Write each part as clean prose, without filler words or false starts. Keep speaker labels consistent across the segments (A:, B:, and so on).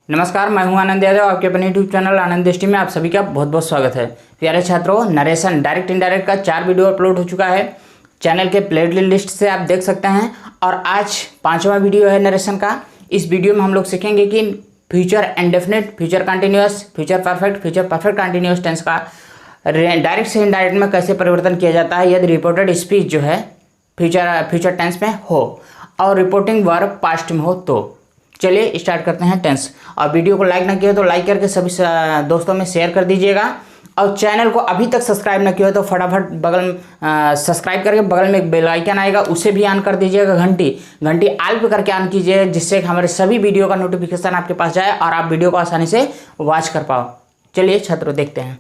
A: नमस्कार, मैं हूं आनंद यादव। आपके अपने यूट्यूब चैनल आनंद दृष्टि में आप सभी का बहुत बहुत स्वागत है। प्यारे छात्रों, नरेशन डायरेक्ट इनडायरेक्ट का 4 वीडियो अपलोड हो चुका है। चैनल के प्ले लिस्ट से आप देख सकते हैं। और आज 5वां वीडियो है नरेशन का। इस वीडियो में हम लोग सीखेंगे कि future indefinite, future continuous, future perfect continuous tense का डायरेक्ट से इनडायरेक्ट में कैसे परिवर्तन किया जाता है यदि रिपोर्टेड स्पीच जो है फ्यूचर टेंस में हो और रिपोर्टिंग वर्ब पास्ट में हो तो। चलिए स्टार्ट करते हैं टेंस। और वीडियो को लाइक ना किया तो लाइक करके सभी दोस्तों में शेयर कर दीजिएगा। और चैनल को अभी तक सब्सक्राइब ना किया हो तो फटाफट बगल में सब्सक्राइब करके बगल में एक बेल आइकन आएगा, उसे भी ऑन कर दीजिएगा। घंटी ऑल पे करके ऑन कीजिए, जिससे हमारे सभी वीडियो का नोटिफिकेशन आपके पास जाए और आप वीडियो को आसानी से वॉच कर पाओ। चलिए छात्रों देखते हैं।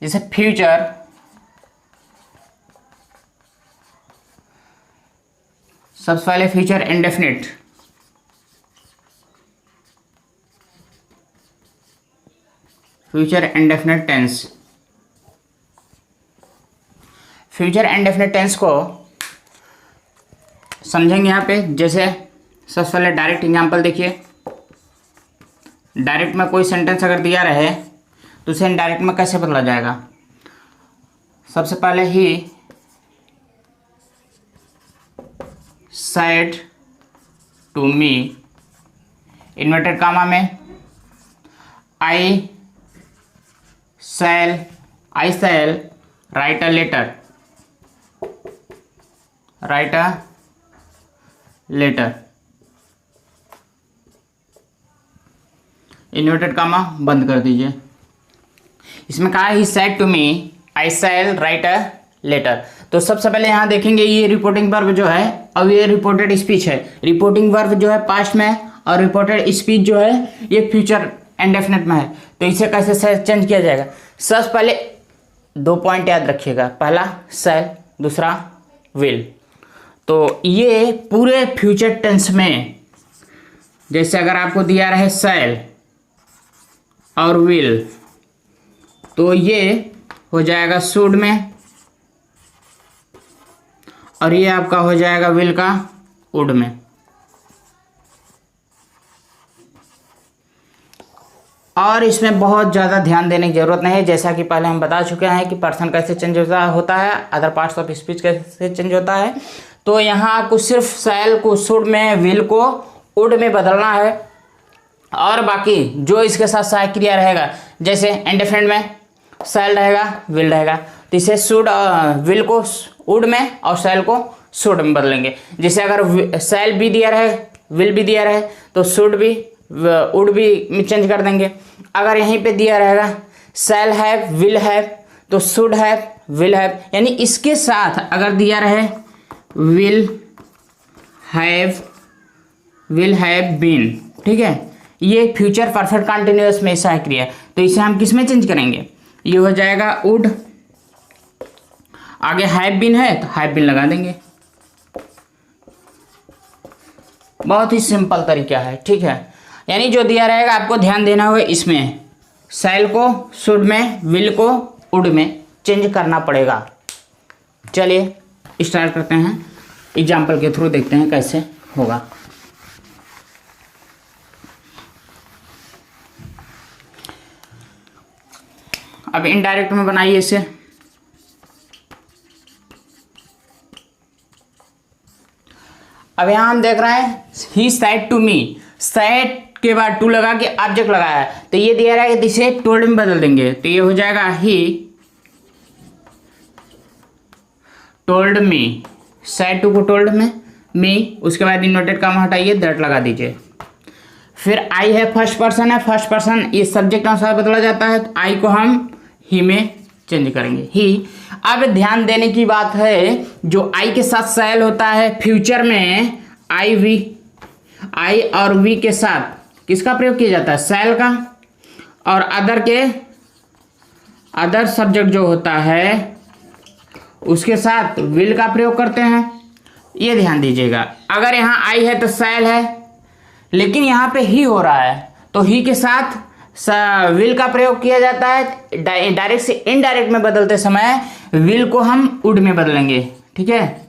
A: जैसे फ्यूचर सबसे पहले future indefinite, future indefinite tense. Future indefinite tense को समझेंगे यहाँ पे। जैसे सबसे पहले डायरेक्ट एग्जांपल देखिए। डायरेक्ट में कोई सेंटेंस अगर दिया रहे तो उसे इनडायरेक्ट में कैसे बदला जाएगा। सबसे पहले ही said to me, inverted comma में I shall write a letter, inverted comma बंद कर दीजिए। इसमें कहा ही said to me I shall write a letter. तो सबसे पहले यहाँ देखेंगे ये रिपोर्टिंग वर्ब जो है, अब ये रिपोर्टेड स्पीच है। रिपोर्टिंग वर्ब जो है पास्ट में और रिपोर्टेड स्पीच जो है ये फ्यूचर इंडेफिनिट में है। तो इसे कैसे चेंज किया जाएगा। सबसे पहले 2 पॉइंट याद रखिएगा, पहला शैल, दूसरा विल। तो ये पूरे फ्यूचर टेंस में जैसे अगर आपको दिया रहे शैल और विल तो ये हो जाएगा शुड में और ये आपका हो जाएगा विल का वुड में। और इसमें बहुत ज़्यादा ध्यान देने की ज़रूरत नहीं है, जैसा कि पहले हम बता चुके हैं कि पर्सन कैसे चेंज होता है, अदर पार्ट्स ऑफ स्पीच कैसे चेंज होता है। तो यहाँ आपको सिर्फ शैल को शुड में, विल को वुड में बदलना है। और बाकी जो इसके साथ सहायक क्रिया रहेगा, जैसे इंडेफिनिट में शैल रहेगा, विल रहेगा, तो इसे शुड विल को वुड में और शैल को शुड में बदलेंगे। जैसे अगर शैल भी दिया रहे, विल भी दिया रहे तो शुड भी वुड भी चेंज कर देंगे। अगर यहीं पे दिया रहेगा शैल हैव, विल हैव तो शुड हैव, विल हैव, यानी इसके साथ अगर दिया रहे विल हैव बीन, ठीक है, ये फ्यूचर परफेक्ट कंटिन्यूअस में सहायक क्रिया है। तो इसे हम किस में चेंज करेंगे, ये हो जाएगा वुड। आगे हैव बीन है तो हैव बीन लगा देंगे। बहुत ही सिंपल तरीका है, ठीक है। यानी जो दिया रहेगा आपको ध्यान देना होगा, इसमें शैल को शुड में, विल को वुड में चेंज करना पड़ेगा। चलिए स्टार्ट करते हैं, एग्जाम्पल के थ्रू देखते हैं कैसे होगा। अब इनडायरेक्ट में बनाइए इसे। अब यहाँ हम देख रहे हैं he said to me, said के बाद टू लगा के ऑब्जेक्ट लगाया है, तो ये दिया रहा है कि इसे टोल्ड में बदल देंगे। तो ये हो जाएगा he told me, said to को टोल्ड में मी, उसके बाद इन्वर्टेड कामा हटाइए, दैट लगा दीजिए। फिर आई है फर्स्ट पर्सन है, फर्स्ट पर्सन ये सब्जेक्ट अनुसार बदला जाता है, तो आई को हम ही में चेंज करेंगे, ही। अब ध्यान देने की बात है, जो आई के साथ शैल होता है फ्यूचर में, आई और वी के साथ किसका प्रयोग किया जाता है, शैल का। और अदर सब्जेक्ट जो होता है उसके साथ विल का प्रयोग करते हैं। ये ध्यान दीजिएगा। अगर यहाँ आई है तो शैल है, लेकिन यहाँ पे ही हो रहा है तो ही के साथ विल का प्रयोग किया जाता है। डायरेक्ट से इनडायरेक्ट में बदलते समय विल को हम वुड में बदलेंगे, ठीक है।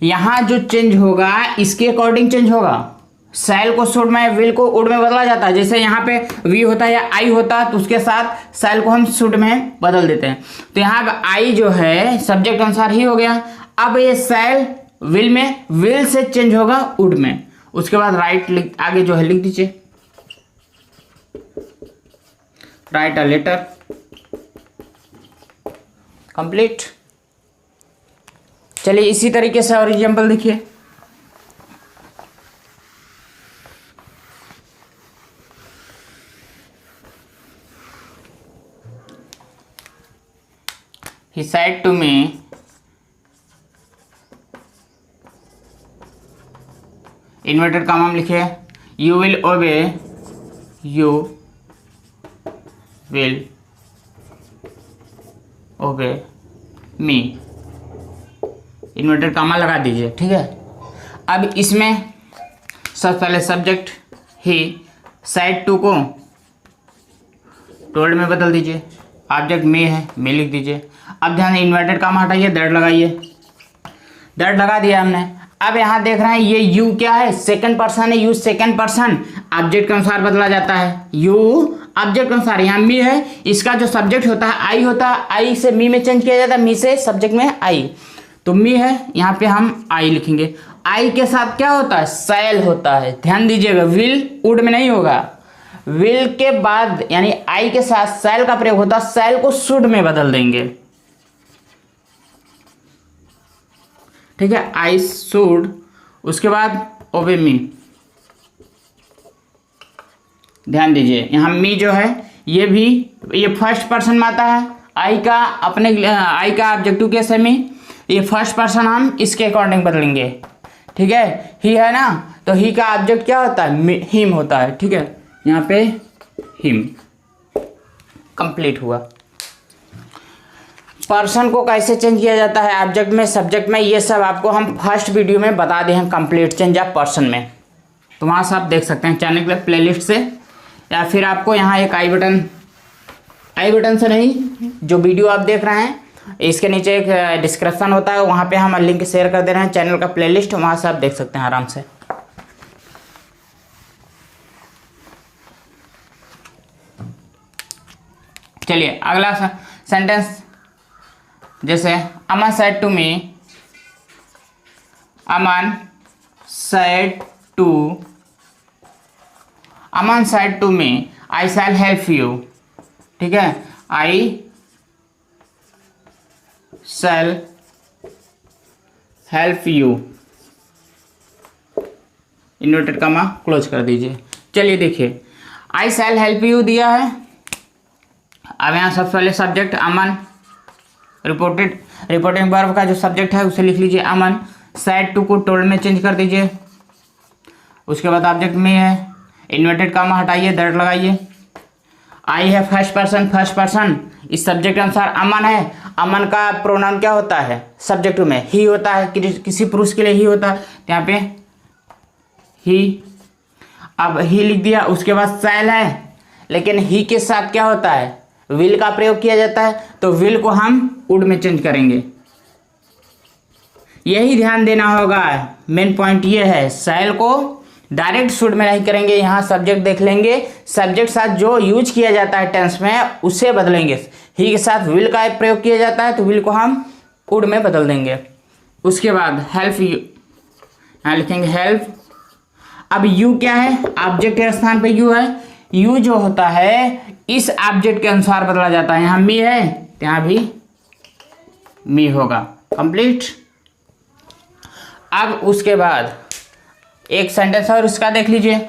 A: यहाँ जो चेंज होगा इसके अकॉर्डिंग चेंज होगा। सेल को शुड में, विल को वुड में बदला जाता है। जैसे यहाँ पे वी होता है या आई होता है तो उसके साथ सेल को हम शुड में बदल देते हैं। तो यहाँ पे आई जो है सब्जेक्ट अनुसार ही हो गया। अब ये सेल विल में, विल से चेंज होगा वुड में। उसके बाद राइट आगे जो है लिख दीजिए, राइट अ लेटर, कंप्लीट। चलिए इसी तरीके से और एग्जाम्पल देखिए। He said to me, inverted comma में लिखे, you will obey, you will obey me, inverted comma लगा दीजिए, ठीक है। अब इसमें सबसे पहले सब्जेक्ट ही said to को टोल्ड में बदल दीजिए, ऑब्जेक्ट मे है, मे लिख दीजिए। अब ध्यान इन्वर्टेड कॉमा हटाइए, दैट लगाइए, दैट लगा दिया हमने। अब यहाँ देख रहे हैं ये यू क्या है, सेकंड पर्सन है, यू सेकंड पर्सन ऑब्जेक्ट के अनुसार बदला जाता है। यू ऑब्जेक्ट के अनुसार, यहाँ मी है, इसका जो सब्जेक्ट होता है आई होता है, आई से मी में चेंज किया जाता है, मी से सब्जेक्ट में आई। तो मी है, यहाँ पे हम आई लिखेंगे। आई के साथ क्या होता है, सेल होता है। ध्यान दीजिएगा, विल वुड में नहीं होगा। विल के बाद यानी आई के साथ सेल का प्रयोग होता है, सेल को शुड में बदल देंगे, ठीक है। आई शुड, उसके बाद ओबे मी। ध्यान दीजिए यहाँ मी जो है ये भी, ये फर्स्ट पर्सन में आता है। आई का अपने, आई का ऑब्जेक्टिव केस है मी, ये फर्स्ट पर्सन हम इसके अकॉर्डिंग बदलेंगे, ठीक है। ही है ना, तो ही का ऑब्जेक्ट क्या होता है, हिम होता है, ठीक है। यहाँ पे हिम कंप्लीट हुआ। पर्सन को कैसे चेंज किया जाता है ऑब्जेक्ट में, सब्जेक्ट में, ये सब आपको हम फर्स्ट वीडियो में बता दें हैं, कंप्लीट चेंज ऑफ पर्सन में। तो वहाँ से आप देख सकते हैं चैनल के प्लेलिस्ट से, या फिर आपको यहाँ एक आई बटन से नहीं, जो वीडियो आप देख रहे हैं इसके नीचे एक डिस्क्रिप्शन होता है, वहाँ पे हम लिंक शेयर कर दे रहे हैं चैनल का प्लेलिस्ट, वहाँ से आप देख सकते हैं आराम से। चलिए अगला सेंटेंस, जैसे Aman said to me, Aman said to me I shall help you, ठीक है। I shall help you, inverted comma close कर दीजिए। चलिए देखिए, आई शैल हेल्प यू दिया है। अब यहाँ सबसे पहले सब्जेक्ट अमन, रिपोर्टिंग वर्ब का जो सब्जेक्ट है उसे लिख लीजिए अमन। सैड टू को टोल्ड में चेंज कर दीजिए। उसके बाद ऑब्जेक्ट में है, इन्वर्टेड कॉमा हटाइए, दैट लगाइए। आई है फर्स्ट पर्सन, इस सब्जेक्ट के अनुसार अमन है। अमन का प्रोनाउन क्या होता है, सब्जेक्ट में ही होता है, किसी पुरुष के लिए ही होता है, यहाँ पे ही। अब ही लिख दिया। उसके बाद शैल है, लेकिन ही के साथ क्या होता है, विल का प्रयोग किया जाता है, तो विल को हम वुड में चेंज करेंगे। यही ध्यान देना होगा, मेन पॉइंट ये है, शैल को डायरेक्ट शुड में नहीं करेंगे। यहाँ सब्जेक्ट देख लेंगे, सब्जेक्ट साथ जो यूज किया जाता है टेंस में उसे बदलेंगे। ही के साथ विल का प्रयोग किया जाता है तो विल को हम वुड में बदल देंगे। उसके बाद हेल्प यू, यहाँ लिखेंगे हेल्प। अब यू क्या है, ऑब्जेक्ट के स्थान पे यू है। यू जो होता है इस ऑब्जेक्ट के अनुसार बदला जाता है। यहाँ मी है, यहाँ भी मी होगा, कंप्लीट। अब उसके बाद एक सेंटेंस और इसका देख लीजिए।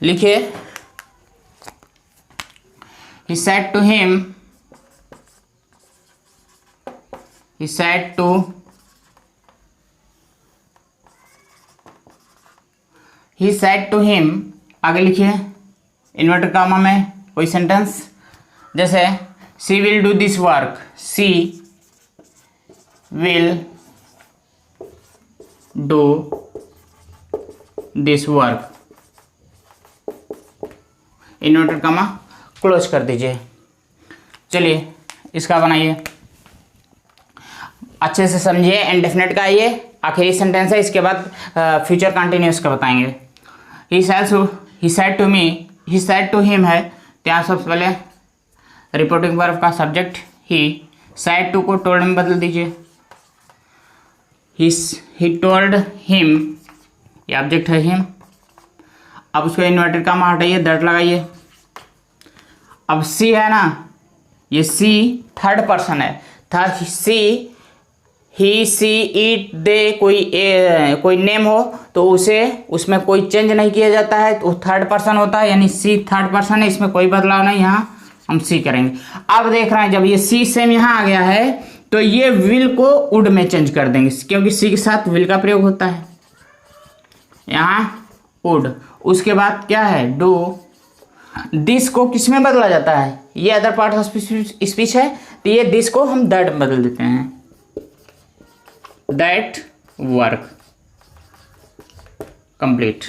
A: लिखिए, he said to him, he said to him, आगे लिखिए इन्वर्टेड कॉमा में कोई सेंटेंस, जैसे she will do this work, she will do this work, inverted comma close कर दीजिए। चलिए इसका बनाइए, अच्छे से समझिए। इंडेफिनिट का ये आखिरी सेंटेंस है, इसके बाद फ्यूचर कंटिन्यूस का बताएंगे। He said to me, he said to him है, तो यहाँ सबसे पहले रिपोर्टिंग वर्ब का सब्जेक्ट ही, सेड टू को टोल्ड में बदल दीजिए। ही टोल्ड हिम, ये ऑब्जेक्ट है हिम। अब उसको इन्वर्टेड कॉमा हटाइए, दैट लगाइए। अब सी है ना, ये सी थर्ड पर्सन है, था सी, ही सी इट दे, कोई नेम हो तो उसे उसमें कोई चेंज नहीं किया जाता है, तो थर्ड पर्सन होता है, यानी सी थर्ड पर्सन है, इसमें कोई बदलाव नहीं। यहाँ हम सी करेंगे। अब देख रहे हैं जब ये सी सेम यहाँ आ गया है तो ये विल को वुड में चेंज कर देंगे, क्योंकि सी के साथ विल का प्रयोग होता है। यहाँ वुड, उसके बाद क्या है डू। दिस को किस में बदला जाता है, ये अदर पार्ट ऑफ स्पीच है, तो ये दिस को हम दैट में बदल देते हैं, दैट वर्क कंप्लीट।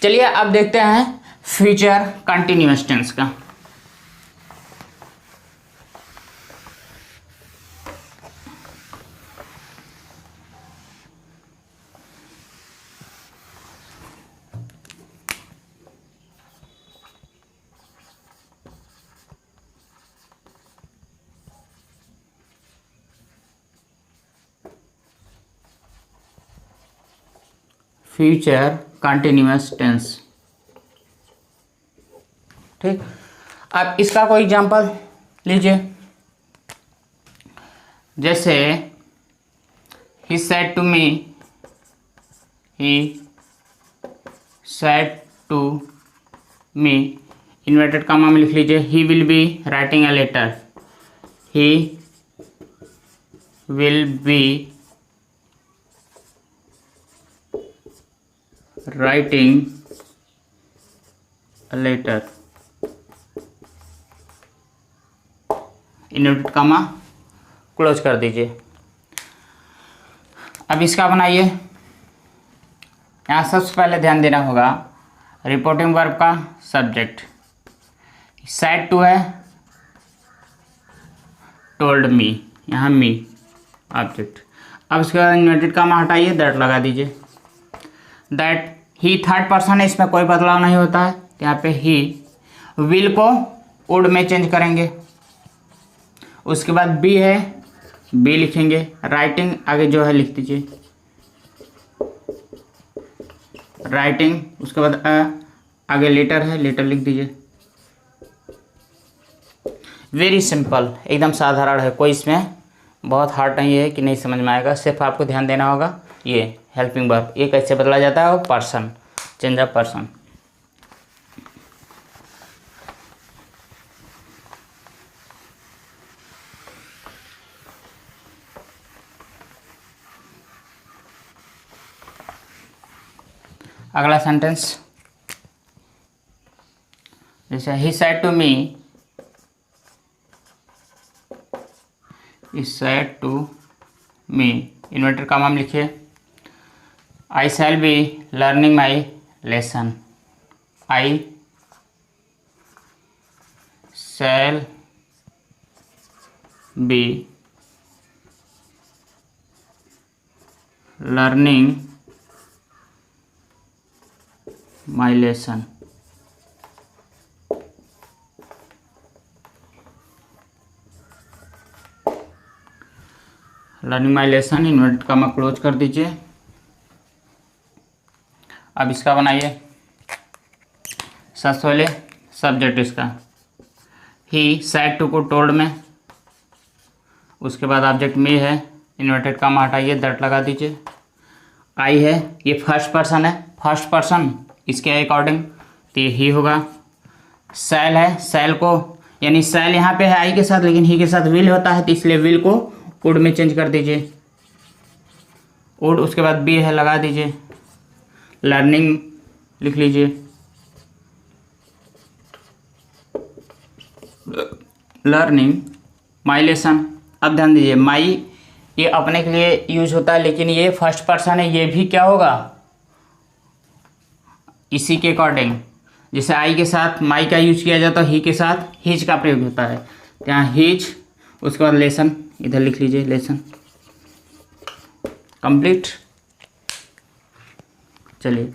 A: चलिए अब देखते हैं फ्यूचर कंटिन्यूअस टेंस का। फ्यूचर कंटिन्यूअस टेंस, ठीक। अब इसका कोई एग्जांपल लीजिए, जैसे he said to me, he said to me, inverted comma में लिख लीजिए, he will be writing a letter, he will be writing a letter, inverted comma close कर दीजिए। अब इसका बनाइए। यहाँ सबसे पहले ध्यान देना होगा रिपोर्टिंग वर्ब का सब्जेक्ट, सेड टू है, टोल्ड मी, यहाँ मी ऑब्जेक्ट। अब उसके बाद इन्वर्टेड कॉमा हटाइए, दैट लगा दीजिए। दैट ही थर्ड पर्सन है, इसमें कोई बदलाव नहीं होता है, यहाँ पे ही। विल को वुड में चेंज करेंगे। उसके बाद बी है, बी लिखेंगे। राइटिंग आगे जो है लिख दीजिए, राइटिंग। उसके बाद आगे लेटर है, लेटर लिख दीजिए। वेरी सिंपल, एकदम साधारण है, कोई इसमें बहुत हार्ड नहीं है कि नहीं समझ में आएगा। सिर्फ आपको ध्यान देना होगा ये हेल्पिंग वर्ब, ये कैसे बदला जाता है, वो पर्सन, चेंज ऑफ पर्सन। अगला सेंटेंस, जैसे he said to me, he said to me, inverted comma में लिखिए। I shall be learning my lesson, I shall be learning my lesson. Learning my lesson, inverted comma close कर दीजिए। अब इसका बनाइए। सबसे पहले सब्जेक्ट इसका, ही सेड टू को टोल्ड में, उसके बाद ऑब्जेक्ट मी है, इन्वर्टेड कॉमा हटाइए, दैट लगा दीजिए। आई है, ये फर्स्ट पर्सन है, फर्स्ट पर्सन इसके अकॉर्डिंग तो ये ही होगा। सेल है, सेल को यानी सेल यहाँ पे है आई के साथ, लेकिन ही के साथ विल होता है, तो इसलिए विल को वुड में चेंज कर दीजिए, वुड। उसके बाद बी है, लगा दीजिए। लर्निंग लिख लीजिए, लर्निंग माई लेसन। अब ध्यान दीजिए, माई ये अपने के लिए यूज होता है, लेकिन ये फर्स्ट पर्सन है, ये भी क्या होगा इसी के अकॉर्डिंग, जैसे आई के साथ माई का यूज किया जाता है, ही के साथ हिज का प्रयोग होता है। तो यहाँ हिज, उसके बाद लेसन, इधर लिख लीजिए लेसन। कंप्लीट। चलिए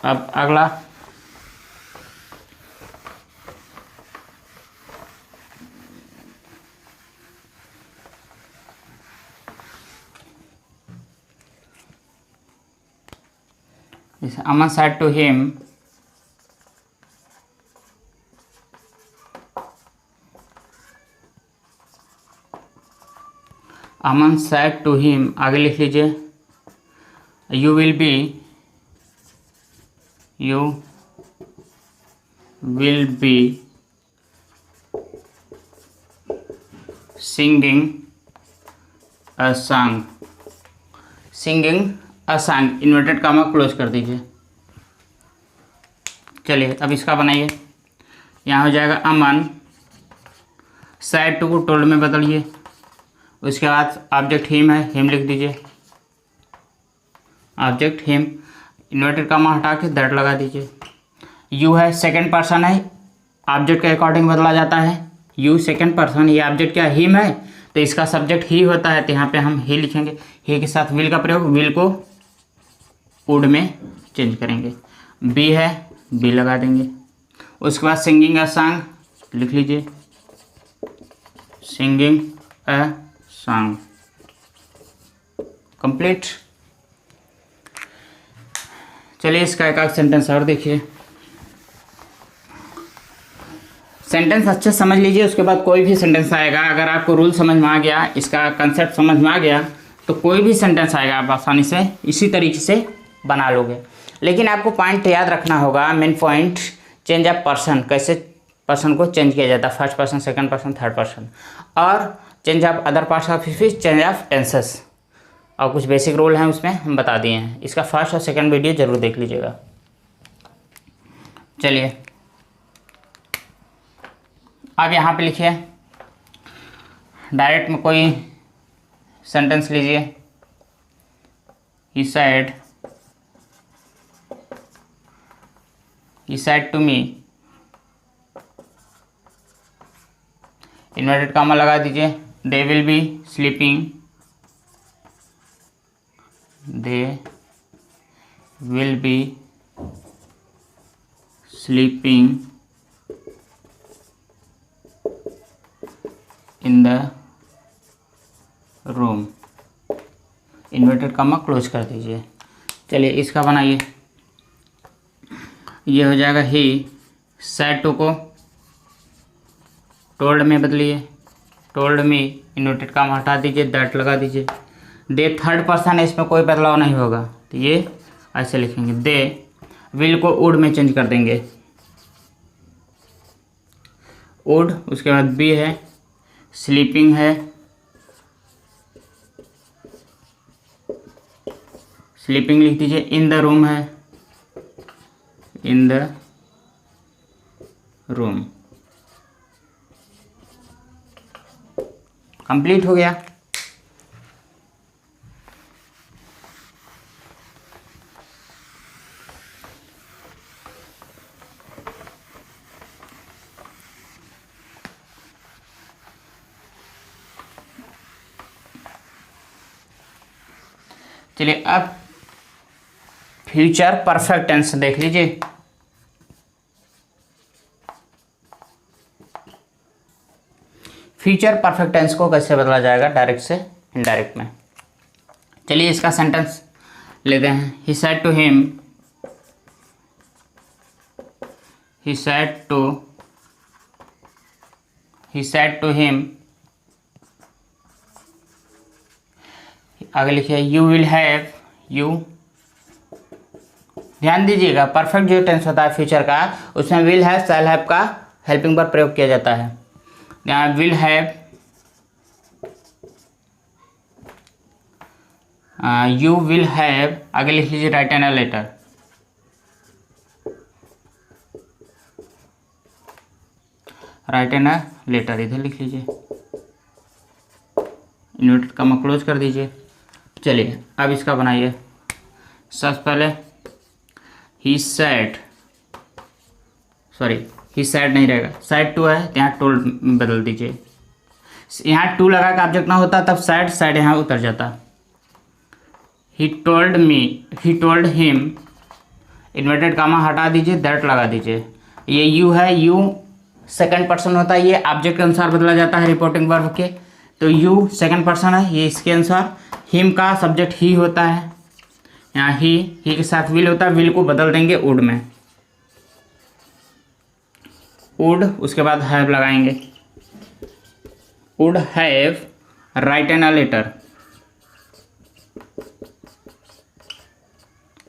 A: अब अगला जैसे अमन said to him, Aman said to him, आगे लिख लीजिए you will be singing a song, inverted comma close कर दीजिए। चलिए अब इसका बनाइए। यहाँ हो जाएगा अमन said to को टोल्ड में बदलिए। उसके बाद ऑब्जेक्ट हिम है, हिम लिख दीजिए। ऑब्जेक्ट हिम, इन्वर्टेड कामा हटा के दैट लगा दीजिए। यू है, सेकंड पर्सन है, ऑब्जेक्ट के अकॉर्डिंग बदला जाता है। यू सेकंड पर्सन, ये ऑब्जेक्ट क्या हिम है तो इसका सब्जेक्ट ही होता है, तो यहाँ पे हम ही लिखेंगे। ही के साथ विल का प्रयोग, विल को वुड में चेंज करेंगे। बी है, बी लगा देंगे। उसके बाद सिंगिंग अ सॉन्ग लिख लीजिए, सिंगिंग अ सॉन्ग। कंप्लीट। चलिए इसका एक सेंटेंस और देखिए। सेंटेंस अच्छे समझ लीजिए, उसके बाद कोई भी सेंटेंस आएगा, अगर आपको रूल समझ में आ गया, इसका कंसेप्ट समझ में आ गया, तो कोई भी सेंटेंस आएगा आप आसानी से इसी तरीके से बना लोगे। लेकिन आपको पॉइंट याद रखना होगा, main point, change of person, कैसे पर्सन को चेंज किया जाता है, first person, second person, third person, और change of other parts of speech, change of tenses, और कुछ बेसिक रूल हैं उसमें हम बता दिए हैं। इसका फर्स्ट और सेकंड वीडियो जरूर देख लीजिएगा। चलिए अब यहाँ पे लिखिए, डायरेक्ट में कोई सेंटेंस लीजिए। he said to me, inverted comma लगा दीजिए। they will be sleeping in the room, inverted comma close कर दीजिए। चलिए इसका बनाइए। ये हो जाएगा ही said to को टोल्ड में बदलिए, टोल्ड मी, इन्वर्टेड कामा हटा दीजिए, दैट लगा दीजिए। दे थर्ड पर्सन है, इसमें कोई बदलाव नहीं होगा, तो ये ऐसे लिखेंगे। दे विल को वुड में चेंज कर देंगे, वुड। उसके बाद बी है, स्लीपिंग है, स्लीपिंग लिख दीजिए। इन द रूम है, इन द रूम। कंप्लीट हो गया। चलिए अब फ्यूचर परफेक्ट टेंस देख लीजिए। फ्यूचर परफेक्ट टेंस को कैसे बदला जाएगा, डायरेक्ट से इनडायरेक्ट में। चलिए इसका सेंटेंस लेते हैं। He said to him, he said to him, आगे लिखिए यू विल हैव, यू, ध्यान दीजिएगा परफेक्ट जो टेंस होता है फ्यूचर का, उसमें विल हैव, शैल हैव का हेल्पिंग वर्ब प्रयोग किया जाता है। यहाँ will have, you will have, आगे लिख लीजिए written a letter, written a letter, इधर लिख लीजिए, इन्वर्टेड कॉमा क्लोज कर दीजिए। चलिए अब इसका बनाइए। सबसे पहले he said sorry he said नहीं रहेगा, सेड टू है तो यहाँ टोल्ड बदल दीजिए। यहाँ टू लगा के ऑब्जेक्ट ना होता तब सेड, सेड यहाँ उतर जाता। He told me, he told him, inverted comma हटा दीजिए, दैट लगा दीजिए। ये यू है, यू सेकंड पर्सन होता है, ये ऑब्जेक्ट के अनुसार बदला जाता है रिपोर्टिंग वर्ब के, तो यू सेकंड पर्सन है, ये इसके अनुसार। हिम का सब्जेक्ट ही होता है, यहाँ ही के साथ विल होता है, विल को बदल देंगे वुड में, वुड, उसके बाद हैव लगाएंगे। Would have written a letter,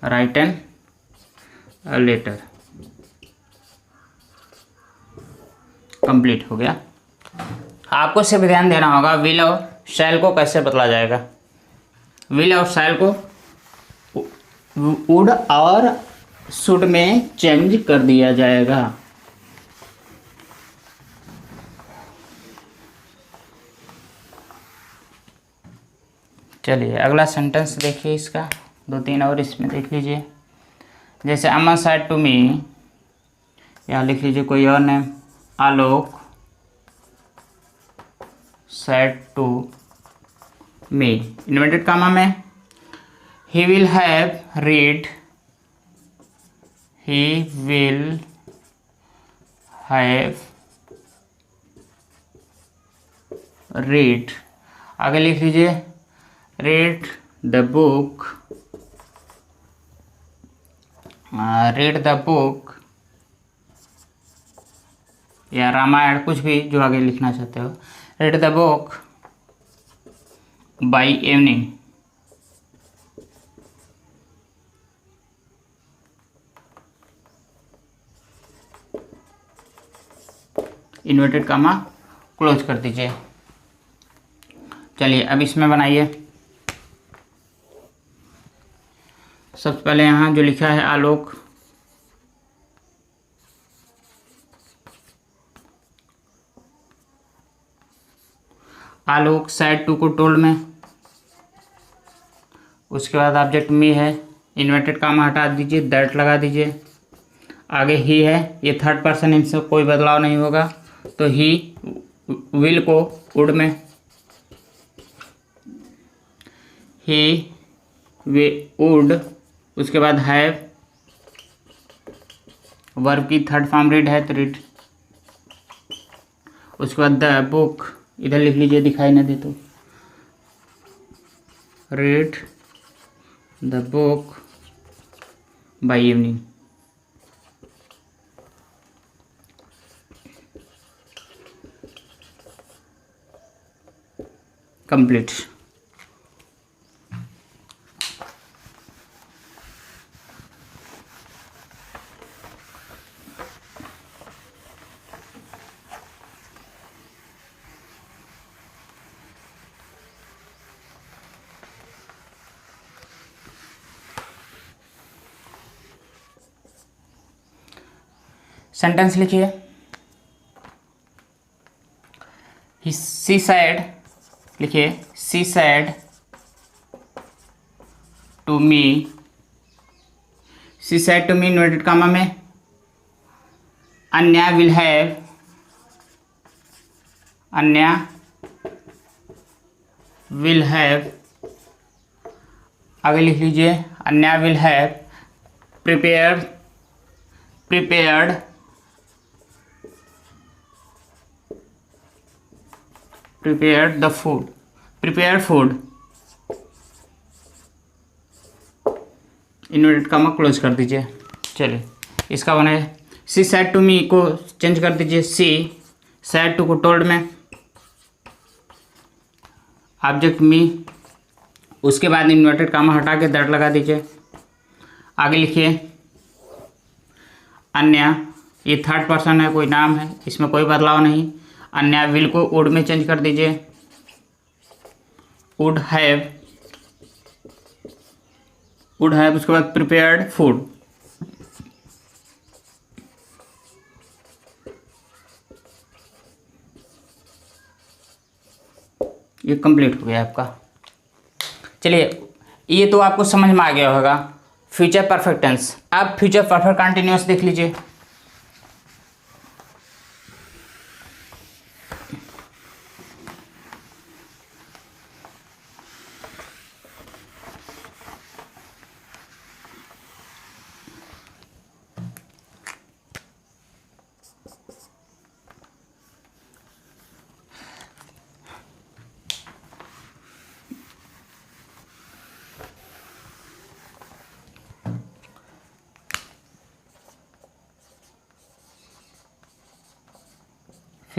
A: written a letter, complete हो गया। आपको सिर्फ ध्यान देना होगा विल और शैल को कैसे बदला जाएगा। विल और शैल को वुड और शुड में चेंज कर दिया जाएगा। चलिए अगला सेंटेंस देखिए, इसका 2-3 और इसमें देख लीजिए। जैसे अम्मा सेड टू मी, यहाँ लिख लीजिए कोई और name, Alok said to me, inverted comma में, he will have read, he will have read, आगे लिख लीजिए read the book, read the book या रामायण, कुछ भी जो आगे लिखना चाहते हो, read the book by evening. Inverted comma close कर दीजिए। चलिए अब इसमें बनाइए। सबसे पहले यहाँ जो लिखा है आलोक, आलोक सेड टू को टोल्ड में, उसके बाद ऑब्जेक्ट मी है, इन्वर्टेड कामा हटा दीजिए, दैट लगा दीजिए। आगे ही है, ये थर्ड पर्सन, इनसे कोई बदलाव नहीं होगा, तो ही विल को वुड में, ही वुड, उसके बाद हैव, वर्ब की थर्ड फॉर्म रीड है तो रीड, उसके बाद द बुक, इधर लिख लीजिए दिखाई ना दे तो, read the book by evening. Complete. Sentence लिखिए, सी सैड, लिखिए she said to me, she said to me inverted comma में, Anya will have, Anya will have, आगे लिख लीजिए Anya will have prepared, prepared prepared the food, prepare food, inverted comma close कर दीजिए। चलिए इसका बना है, सी सैड टू मी को चेंज कर दीजिए, सी सैड टू को टोल्ड में, ऑब्जेक्ट मी, उसके बाद इन्वर्टेड कामा हटा के दैट लगा दीजिए। आगे लिखिए अन्य, ये थर्ड पर्सन है, कोई नाम है, इसमें कोई बदलाव नहीं। अन्य विल को वुड में चेंज कर दीजिए, वुड हैव, वुड हैव, उसके बाद प्रिपेयर्ड फूड, ये कंप्लीट हो गया आपका। चलिए ये तो आपको समझ में आ गया होगा फ्यूचर परफेक्ट टेंस। अब फ्यूचर परफेक्ट कंटिन्यूअस देख लीजिए।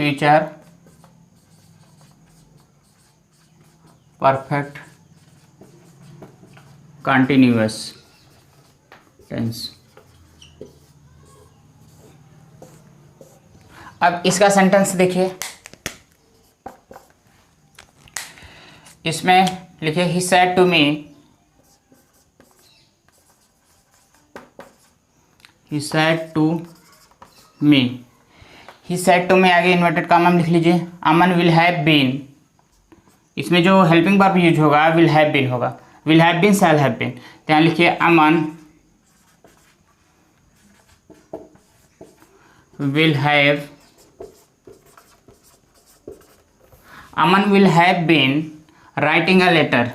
A: Future perfect continuous tense. अब इसका सेंटेंस देखिए, इसमें लिखिए he said to me, he said to me, he said to me आगे इन्वर्टेड कॉमा में लिख लीजिए अमन विल हैव बीन। इसमें जो हेल्पिंग वर्ब यूज होगा विल हैव बीन होगा, will have been shall have been. तो यहाँ लिखिए Aman will have, Aman will have been writing a letter,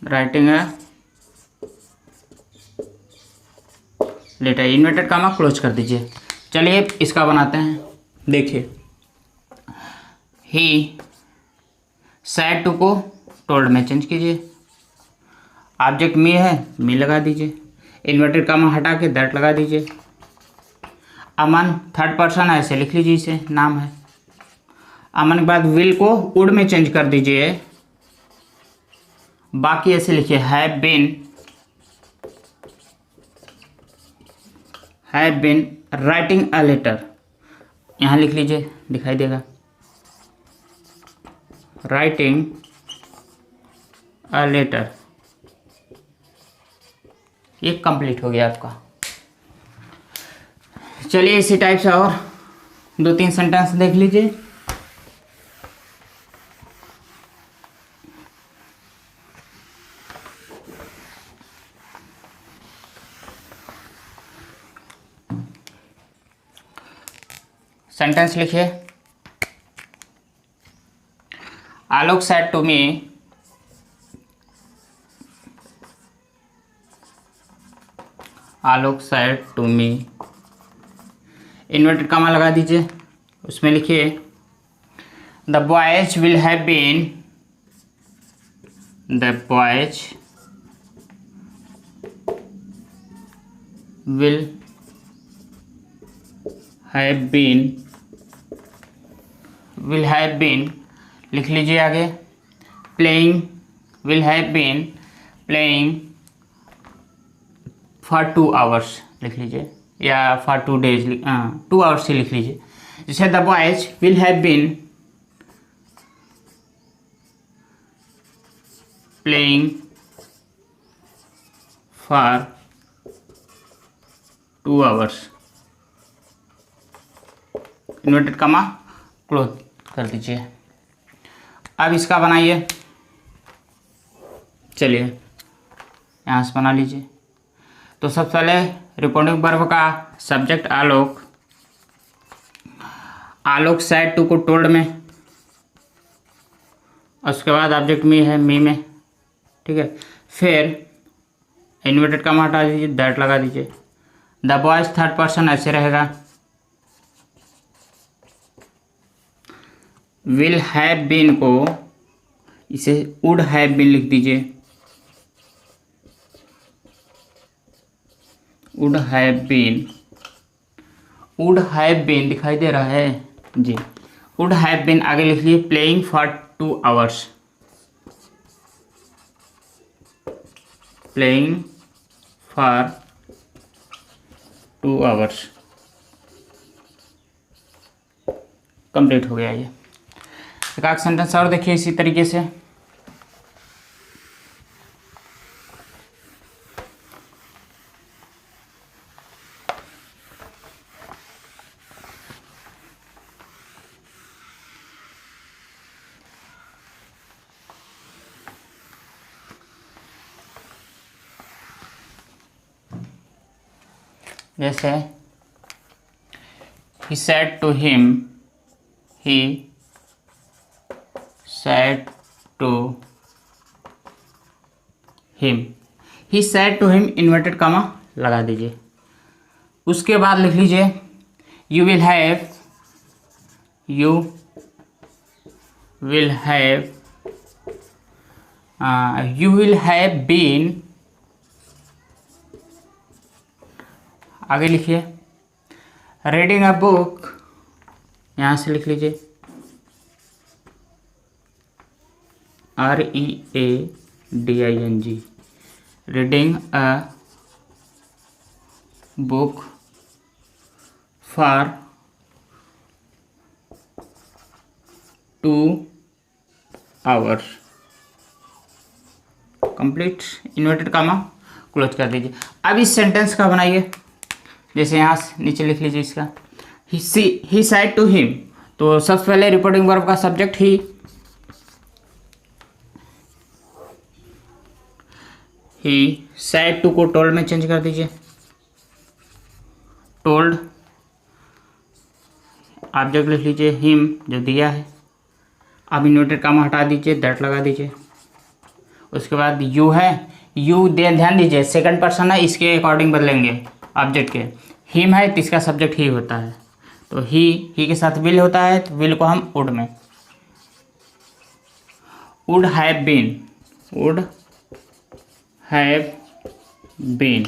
A: writing a letter, inverted comma close कर दीजिए। चलिए इसका बनाते हैं, देखिए ही सैड टू को टोल्ड में चेंज कीजिए, ऑब्जेक्ट मी है मी लगा दीजिए, इन्वर्टेड कॉमा हटा के दैट लगा दीजिए, अमन थर्ड पर्सन ऐसे लिख लीजिए, इसे नाम है, अमन के बाद विल को वुड में चेंज कर दीजिए, बाकी ऐसे लिखिए have been writing a letter, यहाँ लिख लीजिए दिखाई देगा राइटिंग अ लेटर। ये कंप्लीट हो गया आपका। चलिए इसी टाइप से और 2-3 सेंटेंस देख लीजिए। सेंटेंस लिखिए Alok said to me, Alok said to me, inverted comma लगा दीजिए, उसमें लिखिए the boys will have been, the boys will have been, will have been लिख लीजिए आगे, playing will have been playing for 2 hours लिख लीजिए, या फॉर 2 डेज, 2 आवर्स ही लिख लीजिए। जैसे the boys will have been playing for 2 hours, inverted comma close कर दीजिए। अब इसका बनाइए, चलिए यहाँ से बना लीजिए। तो सबसे पहले रिपोर्टिंग वर्ब का subject Alok, Alok said to को टोल्ड में, और उसके बाद ऑब्जेक्ट मी है मी में, ठीक है। फिर इन्वर्टेड कॉमा हटा दीजिए, दैट लगा दीजिए, द बॉयज थर्ड पर्सन ऐसे रहेगा, विल हैव बीन को इसे वुड हैव बीन लिख दीजिए, would have been, would have been दिखाई दे रहा है जी, वुड हैव बीन आगे लिख लीजिए playing for 2 hours, playing for 2 hours, complete हो गया ये। एक आध सेंटेंस और देखिए इसी तरीके से, जैसे he said to him, he said to him, he said to him inverted comma लगा दीजिए। उसके बाद लिख लीजिए you will have, you will have, you will have been आगे लिखिए रीडिंग अ बुक, यहाँ से लिख लीजिए READING, reading a book for 2 hours, complete, inverted comma close कर दीजिए। अब इस सेंटेंस का बनाइए, जैसे यहाँ से नीचे लिख लीजिए इसका ही साइड टू हिम, तो सबसे पहले रिपोर्टिंग वर्ब का सब्जेक्ट ही साइड टू को टोल्ड में चेंज कर दीजिए, टोल्ड, ऑब्जेक्ट लिख लीजिए हिम जो दिया है। अब इन्वर्टेड कामा हटा दीजिए, दैट लगा दीजिए। उसके बाद यू है, यू ध्यान दीजिए सेकंड पर्सन है, इसके अकॉर्डिंग बदलेंगे ऑब्जेक्ट के। हिम है तो इसका सब्जेक्ट ही होता है, तो ही के साथ विल होता है, तो विल को हम वुड में, would have been, would have been,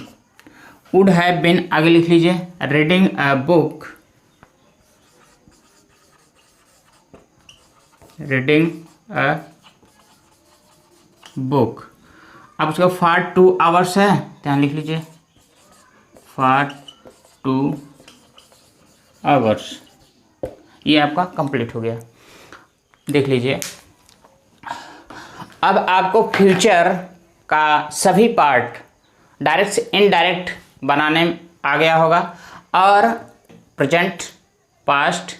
A: would have been. आगे लिख लीजिए reading a book, reading a book. अब उसका फॉर 2 आवर्स है, यहाँ लिख लीजिए फॉर 2 आवर्स। ये आपका कंप्लीट हो गया। देख लीजिए अब आपको फ्यूचर का सभी पार्ट डायरेक्ट से इनडायरेक्ट बनाने आ गया होगा, और प्रेजेंट, पास्ट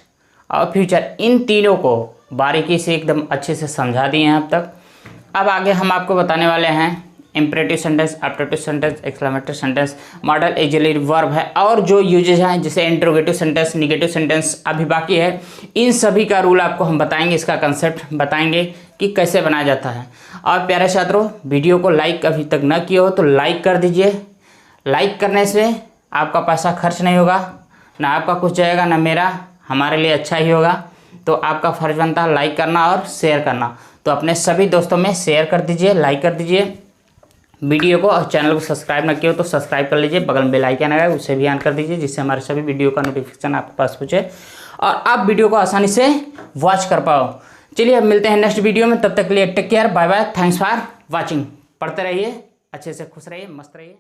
A: और फ्यूचर, इन तीनों को बारीकी से एकदम अच्छे से समझा दिए हैं अब तक। अब आगे हम आपको बताने वाले हैं imperative sentence, objective sentence, exclamatory sentence, model auxiliary verb है, और जो यूजेज हैं जैसे इंटरोगेटिव सेंटेंस, नेगेटिव सेंटेंस अभी बाकी है। इन सभी का रूल आपको हम बताएंगे, इसका कंसेप्ट बताएंगे कि कैसे बनाया जाता है। और प्यारे छात्रों, वीडियो को लाइक अभी तक न किया हो तो लाइक कर दीजिए। लाइक करने से आपका पैसा खर्च नहीं होगा, ना आपका कुछ जाएगा ना मेरा, हमारे लिए अच्छा ही होगा। तो आपका फर्ज बनता है लाइक करना और शेयर करना, तो अपने सभी दोस्तों में शेयर कर दीजिए, लाइक कर दीजिए वीडियो को, और चैनल को सब्सक्राइब ना किया हो तो सब्सक्राइब कर लीजिए। बगल में बेल आइकन आएगा उसे भी ऑन कर दीजिए, जिससे हमारे सभी वीडियो का नोटिफिकेशन आपके पास पहुँचे और आप वीडियो को आसानी से वॉच कर पाओ। चलिए अब मिलते हैं नेक्स्ट वीडियो में, तब तक के लिए take care, bye bye, thanks for watching. पढ़ते रहिए, अच्छे से खुश रहिए, मस्त रहिए।